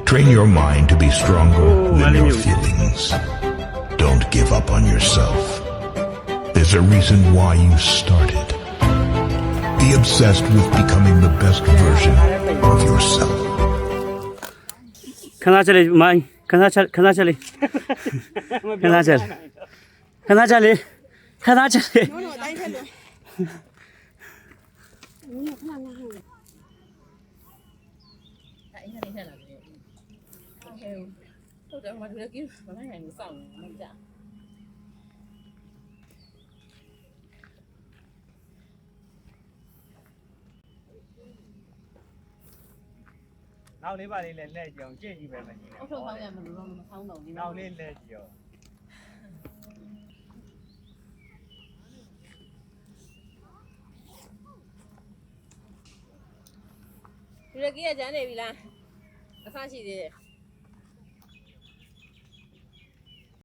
Train your mind to be stronger than your feelings. Don't give up on yourself. There's a reason why you started. Be obsessed with becoming the best version of yourself. ခဏချက်လေးမိုင်းခဏချက်လေးခဏချက်လေး နော်အတိုင်းထက်လို့ အဲ့ဒီထက်လာတယ်ဟုတ်တယ်မတူလည်းကြီးမနိုင်ဘူးစောင့်နေကြနောက်လေးပါလေးလည်းလှည့်ကြအောင်ကြည့်ကြည့်ပဲမကြီးနဲ့ အထုတ်ပေါင်းရမလို့တော့မဆောင်းတော့ဘူး နောက်လေးလှည့်ကြည့်အောင် ဒီလည်းကြီးရကြနေပြီလားအဆရှိသေးတယ်